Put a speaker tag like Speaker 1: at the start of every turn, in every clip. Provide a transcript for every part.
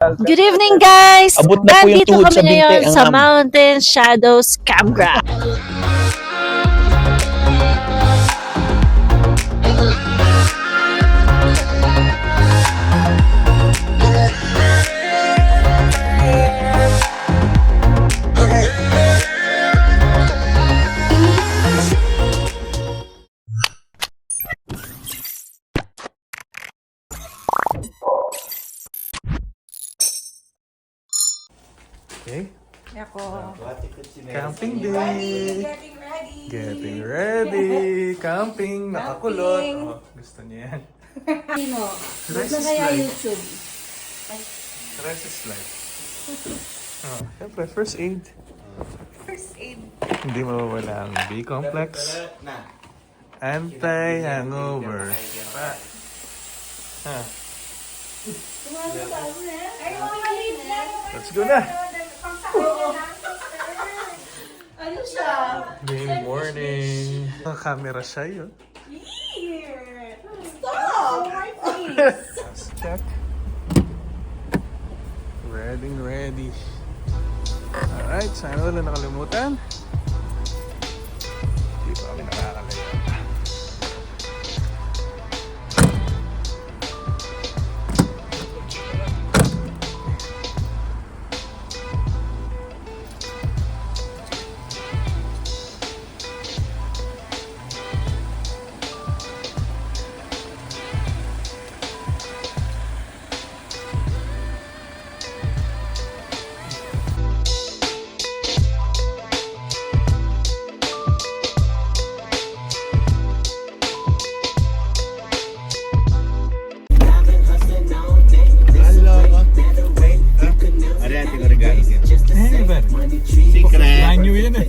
Speaker 1: Good evening, guys!
Speaker 2: Abot na po yung
Speaker 1: Nandito
Speaker 2: tuhod
Speaker 1: kami
Speaker 2: sa binte
Speaker 1: ngayon
Speaker 2: ang
Speaker 1: sa Mountain Shadows Campground.
Speaker 3: Okay.
Speaker 4: Ako.
Speaker 3: Camping day. Getting ready. Camping. Nakakulot. Oh, gusto niya yan.
Speaker 4: Sino?
Speaker 3: Rice
Speaker 4: Huwag na
Speaker 3: is
Speaker 4: kaya
Speaker 3: life.
Speaker 4: YouTube.
Speaker 3: Rice is life. Oh, siyempre, first aid.
Speaker 4: First aid.
Speaker 3: Hindi mawawala ang B-complex. Anti-hangover. Ah,
Speaker 4: Ay, mamalit lang.
Speaker 3: let's go na.
Speaker 4: Ano siya?
Speaker 3: Good morning. Naka-camera siya yun.
Speaker 4: Here. Stop! My face.
Speaker 3: Let's check. Ready. Alright, sana wala nakalimutan. Hindi pa kami nakakalayo. Hey, Ben.
Speaker 2: Secret.
Speaker 3: Banyo yan eh.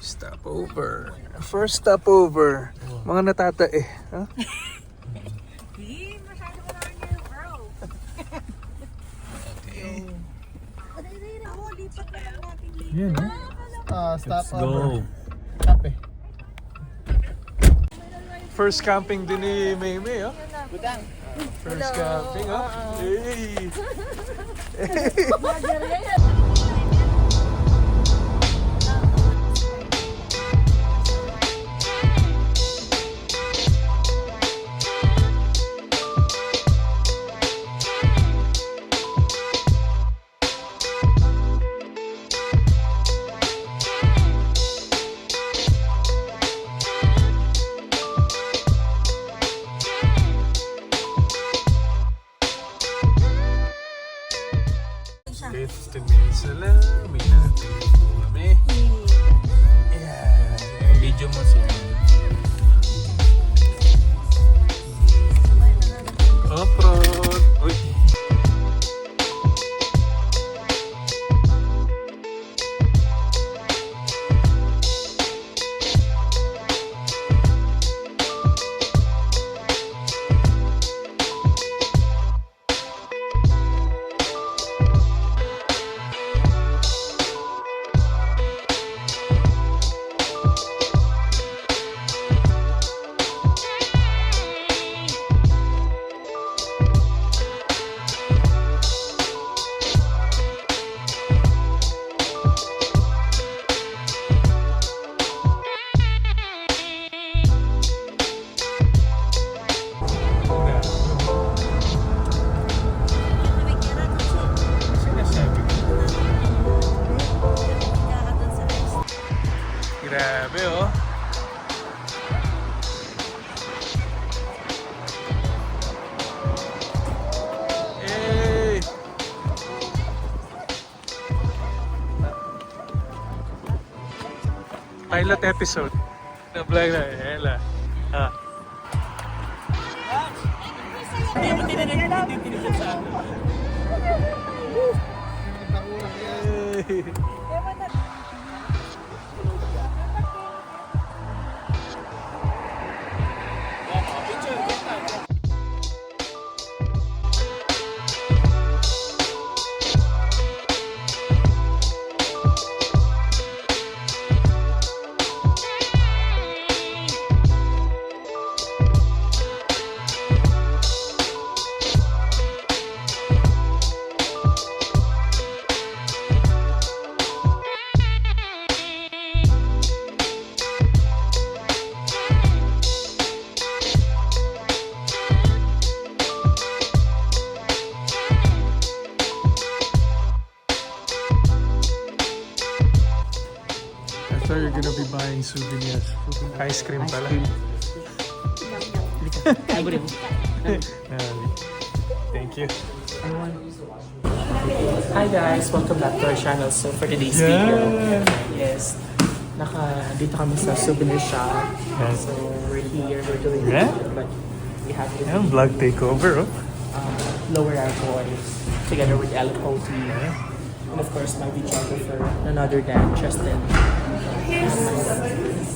Speaker 3: Stopover. First stopover. Mga natatae. Huh?
Speaker 4: Hindi, masyado mo naman yung bro. Ako, lipat na lang natin dito.
Speaker 3: Yan, no?
Speaker 2: Let's go.
Speaker 3: First camping din ni Maymay, oh. First camping, oh. Hey! Okay, 15 minutes na lang. May natin po kami. Yeah.
Speaker 2: Video mo siya.
Speaker 3: Off-road. Uy. Sinasabi ko. Grabe, oh. Hey! Pilot episode. Na vlog na, Ella. Ah. Hey! Daming souvenirs. Ice cream pala. Thank you.
Speaker 5: Hi guys, welcome back to our channel. So for today's video, yes, dito kami sa souvenir shop. So we're here, we're doing
Speaker 3: Yeah?
Speaker 5: but we have to
Speaker 3: Ayan, vlog takeover, oh.
Speaker 5: lower our voice together with Ella Coty. And of course my videographer, none other than Justin.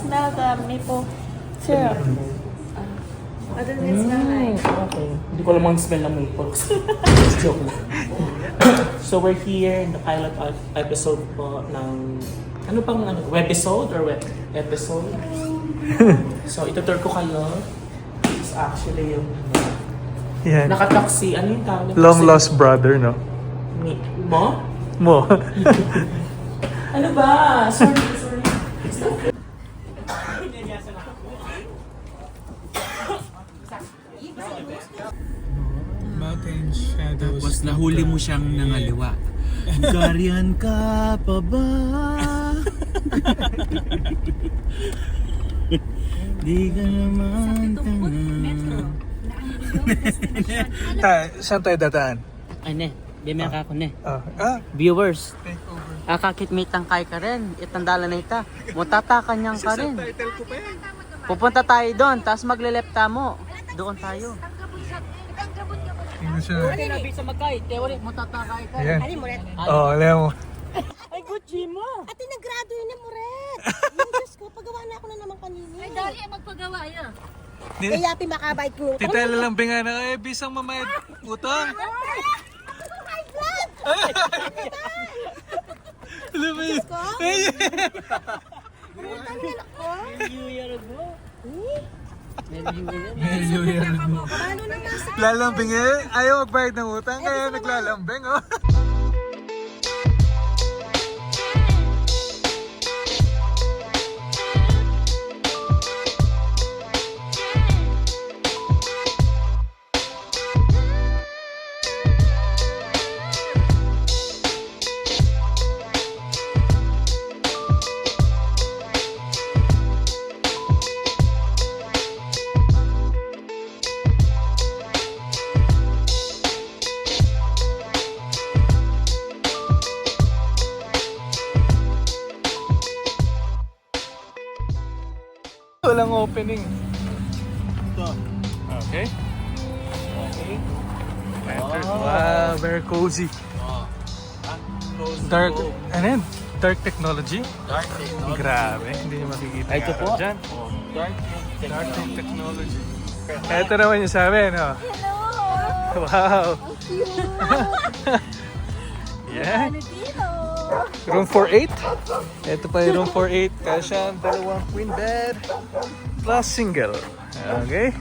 Speaker 1: Smell the maple syrup.
Speaker 5: What does it smell like? Okay. Hindi ko alam ang smell ng maple. Joke lang. So we're here in the pilot episode po ng webisode or web episode. So itutur ko kayo. It's actually yung
Speaker 3: Yan.
Speaker 5: nakataksi. Ano yung tawag?
Speaker 3: Long lost brother, no?
Speaker 5: Mo?
Speaker 3: Mo.
Speaker 5: Ano ba? Sorry.
Speaker 3: Mountain shadows.
Speaker 2: Tapos nahuli mo siyang nangaliwa. Garihan ka pa ba? Di ka naman
Speaker 3: Saan tayo dataan?
Speaker 6: Ane, bimaya ka ako ne.
Speaker 3: Viewers.
Speaker 6: Viewers, kakakitmitang kay ka rin. Itandala na ita. Mutatakan niyang ka rin. Pupunta tayo doon, tapos magle-lepta mo. Doon tayo.
Speaker 3: Tingnan siya.
Speaker 6: Tinabi sa magkay, teori, mutatakay ka.
Speaker 3: Ayan. Alam mo.
Speaker 6: Ay, Gucci mo.
Speaker 4: Ate, nag-graduate na mo rin. Yung Diyos ko, pagawa na ako na naman kanina. Ay, dali ang magpagawa yan. Kaya pi makabay ko.
Speaker 3: Tita lalambing nga na, bisang mamayad utang.
Speaker 4: High blood!
Speaker 3: Alam mo yun?
Speaker 6: New Year ago.
Speaker 4: Paano naman sa...
Speaker 3: Lalambing eh. Ayaw magbayad ng utang, kaya naglalambing, oh. Walang opening. Okay. Enter. Wow, very cozy. Dark, ano yan? Dark technology?
Speaker 2: Dark technology.
Speaker 3: Grabe, hindi niyo makikita.
Speaker 2: Ito po.
Speaker 3: Dyan.
Speaker 2: Dark
Speaker 3: Dark technology. Ito naman yung sabi, no? Wow. Yeah. Room for 8. Ito pa yung room for 8. Kasya ang dalawang queen bed plus single. Okay.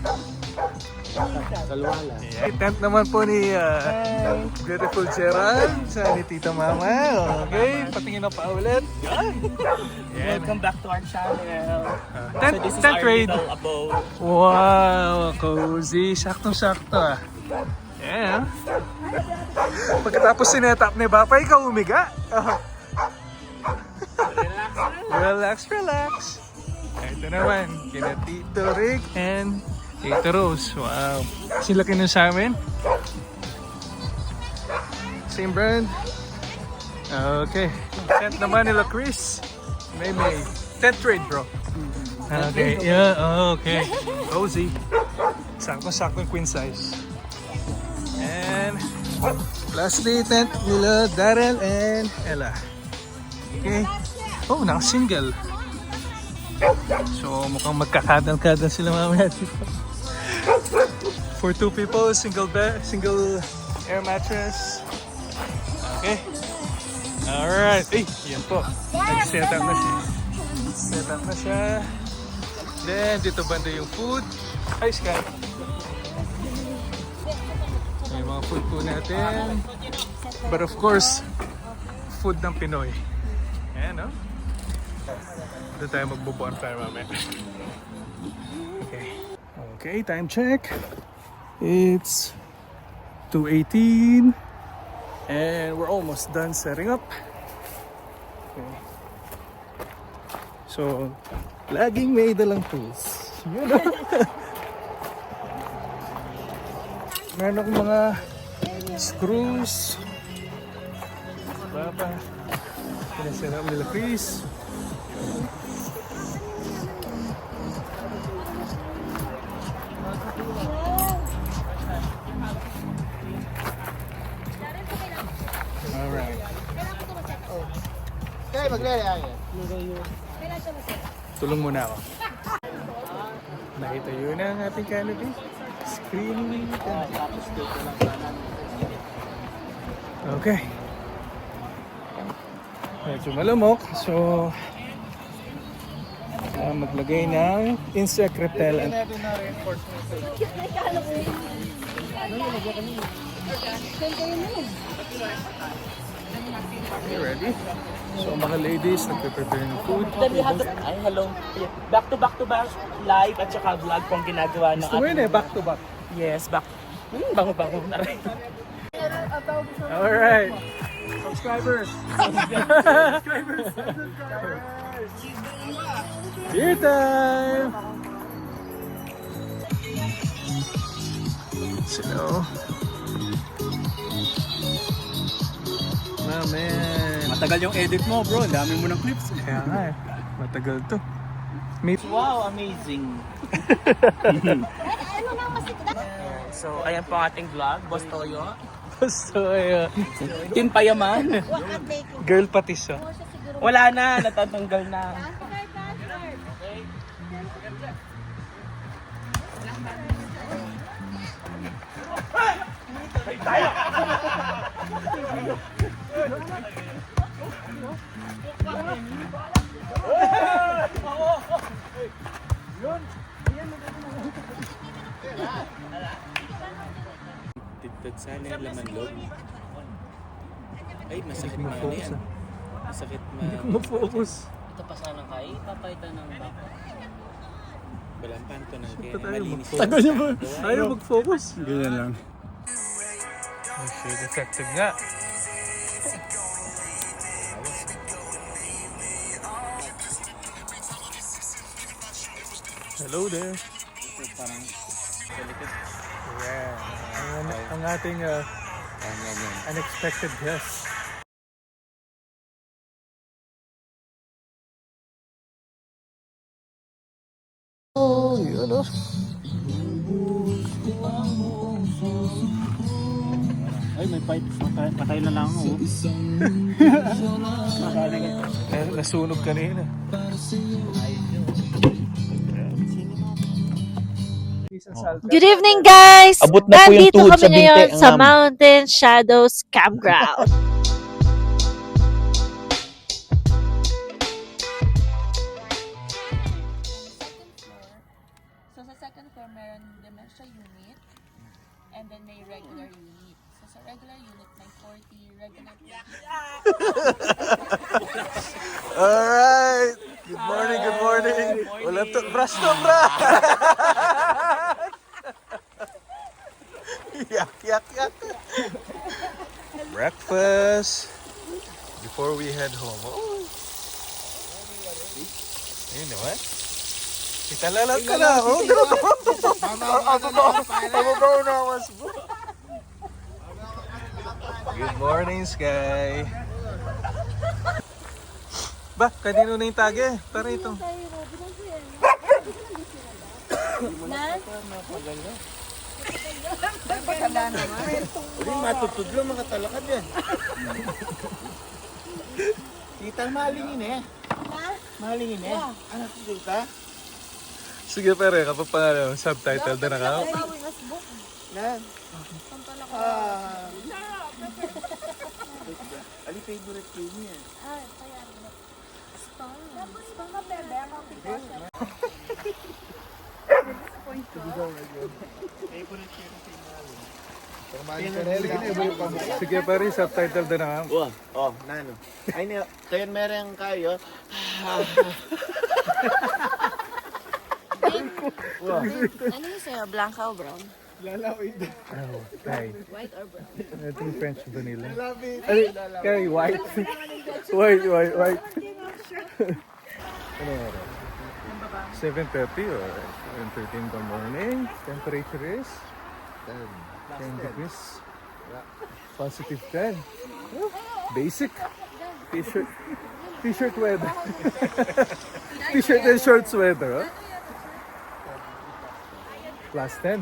Speaker 2: Salwala.
Speaker 3: Yeah. Tent naman po ni beautiful Gerald sa ni Tita Mama. Okay. Patingin na pa ulit. Yan.
Speaker 5: Welcome back to our channel.
Speaker 3: Tent,
Speaker 5: So this is
Speaker 3: tent
Speaker 5: our
Speaker 3: raid.
Speaker 5: little abode.
Speaker 3: Wow, cozy. Saktong-sakto ah. Yeah. Pagkatapos sinetap ni Bapay, ikaw umiga. Oh. Relax, relax. Ito naman, kina Tito Rick and Tito Rose. Wow. Sila kinun sa amin. Same brand. Okay. Tent naman nila Chris. May. Tent trade, bro. Okay. Yeah, okay. Cozy. Saktong-saktong queen size. And lastly, tent nila Daryl and Ella. Okay. Oh, naka-single. So, mukhang magkakadal-kadal sila mamaya dito. For 2 people, single bed, single air mattress. Okay. Alright. Eh, yan po. Nag-set up na siya. Set up na siya. Then, dito banda yung food. Hi, Sky. May mga food po natin. But of course, food ng Pinoy. Ayan, no? Doon tayo magbo-bonfire mamaya. Okay. Okay, time check. It's 2:18. And we're almost done setting up. Okay. So, Laging may dalang tools. Yun o. Meron akong mga screws. Baba. Pinasira nila Chris. Alright. Tulong muna ako. Nakita yun na ang ating canopy. Screen. Okay. Medyo malamok. So, maglagay ng insect repellent. Okay, ready? So, mga ladies, nagpe-prepare ng food.
Speaker 5: Then we have ay, hello. Back to back live at saka vlog pong ginagawa ng
Speaker 3: Gusto mo yun eh, back to back.
Speaker 5: Yes, back. Bango-bango na rin.
Speaker 3: Alright. Subscribers. Beer time! So, man.
Speaker 2: Matagal yung edit mo, bro. Ang dami mo ng clips.
Speaker 3: Kaya nga eh. Matagal to. Meet.
Speaker 5: Wow, amazing. So, ayan po ang ating vlog, Boss Toyo.
Speaker 3: So,
Speaker 5: Team Payaman.
Speaker 3: girl pati siya.
Speaker 5: Wala na, natatanggal na.
Speaker 2: Titad sana yung laman loob. Ay, masakit na ano yan. Masakit ma...
Speaker 3: Ma-focus.
Speaker 6: Ito pa sana kay papaitan ng bako.
Speaker 2: Walang panto na kaya
Speaker 3: Tayo
Speaker 2: malinis.
Speaker 3: Tagal niya ba? Ayaw mag-focus.
Speaker 2: Ganyan lang.
Speaker 3: Okay, effective nga. Hello there.
Speaker 2: Ito parang delicate.
Speaker 3: Yeah. Ang ating unexpected guest. Oh, yun o.
Speaker 2: Ay, may pipe. Patay na lang ako.
Speaker 3: Nasunog kanina.
Speaker 1: Good evening, guys!
Speaker 5: Abot na po yung
Speaker 1: Nandito
Speaker 5: tuhod
Speaker 1: kami
Speaker 5: sa binte,
Speaker 1: ngayon
Speaker 5: ang
Speaker 1: sa
Speaker 5: am.
Speaker 1: Mountain Shadows Campground. So sa second floor, meron dementia unit and then may regular unit. So sa regular unit, may 40 regular
Speaker 3: Alright! Good morning, good morning! Walang toothbrush to, bra! Yak, yak, yak! Breakfast before we head home. Oh. Yun naman. Italalat ka na. Oh, good morning, Sky. Ba, kanino na yung tage? Tara ito.
Speaker 2: Matutod lang mga talakad yan. Kita malingin eh. Malingin eh. Ano tutod ka?
Speaker 3: Sige pare, kapag pangalan, subtitle na ako.
Speaker 2: Yan. Ali favorite ko niya.
Speaker 3: Sige pare, subtitle na ako.
Speaker 2: Oh, nano. Ay, kayo meron kayo.
Speaker 1: Ano yung sa'yo? Blanca o brown?
Speaker 3: Hi.
Speaker 1: White or brown?
Speaker 3: I think French vanilla. Ay, kay white. White. Ano meron? 7:30 or 7:30 in the morning. Temperature is 10 degrees. Positive 10. Oh, basic. T-shirt weather. T-shirt and shorts weather. Huh? Plus 10.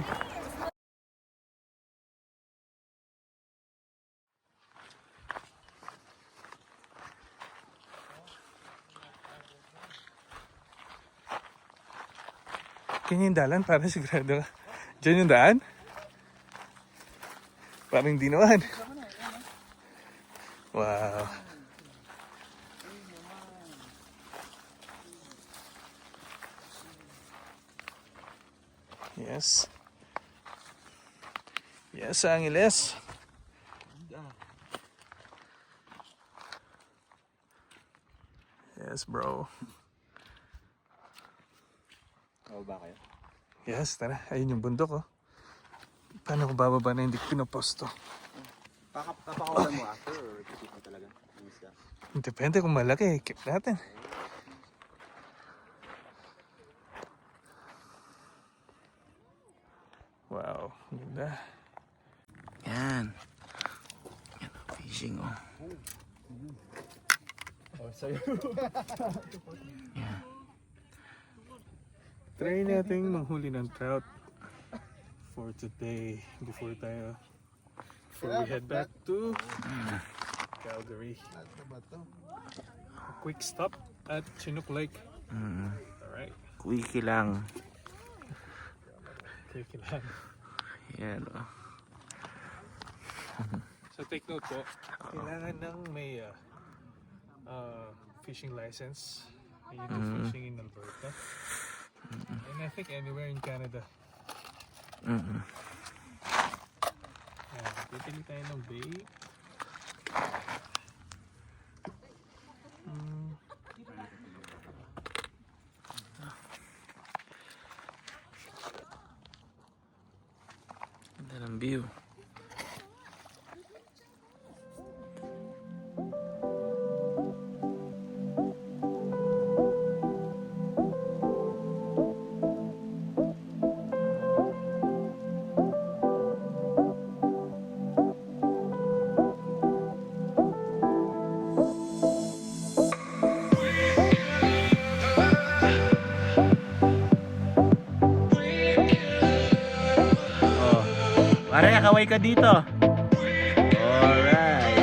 Speaker 3: Kanya yung dalan, parang sigurado ka. Diyan yung daan? Parang hindi naman. Wow. Yes. Yes, Angeles. Yes, bro.
Speaker 2: Bababa kayo?
Speaker 3: Yes, tara. Ayun yung bundok, oh. Paano ko bababa na hindi ko pinoposto?
Speaker 2: Papakawalan mo after or keep mo talaga?
Speaker 3: Depende kung malaki. Keep natin. Wow. Ganda.
Speaker 6: Yan. Yan, fishing oh. Yan.
Speaker 3: Try natin manghuli ng trout for today before we head back to Calgary. A quick stop at Chinook Lake. Alright.
Speaker 6: Quickie lang.
Speaker 3: Quick lang.
Speaker 6: Yan oh.
Speaker 3: So take note po, kailangan ng may fishing license. You do fishing in Alberta. And I think anywhere in Canada. Ayan, pipili tayo ng bait.
Speaker 6: Ganda ng view. Pare, kaway ka dito. Alright.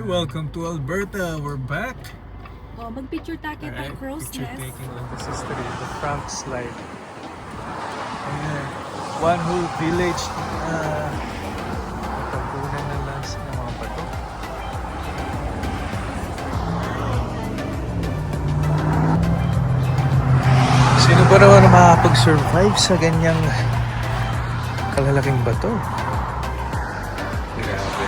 Speaker 3: Welcome to Alberta. We're back.
Speaker 4: Oh, mag-picture tayo
Speaker 3: Alright,
Speaker 4: at Crow's
Speaker 3: picture
Speaker 4: Nest.
Speaker 3: taking on this history, the Frank Slide. Ayan, one whole village natabunan na lang ng mga bato. Sino ba naman na makakapag-survive sa ganyang kalalaking bato? Grabe.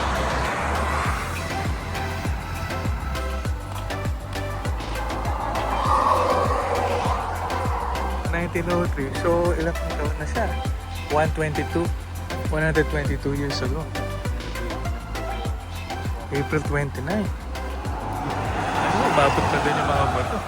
Speaker 3: So, ilang taon na siya? 122 years ago. April 29. Ano, babot na din yung mga bato.